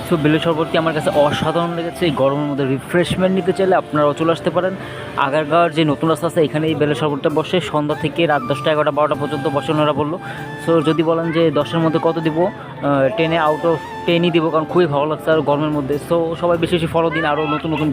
So বেলের শরবতটি আমার কাছে অসাধারণ লেগেছে। এই গরমের মধ্যে রিফ্রেশমেন্ট নিতে চাইলে আপনারাও চলে আসতে পারেন। আগারগাঁওর যে নতুন রাস্তা আছে এখানে এই বেলের শরবতটা বসে, সন্ধ্যা থেকে রাত 10টা 11টা 12টা পর্যন্ত বসে ওনারা বললো। সো যদি বলেন যে 10-এর মধ্যে কত দিব, 10-এ আউট অফ 10ই দিব, কারণ খুবই ভালো লাগছে আর গরমের মধ্যে। সো সবাই বেশি বেশি ফলো দিন, আরও নতুন নতুন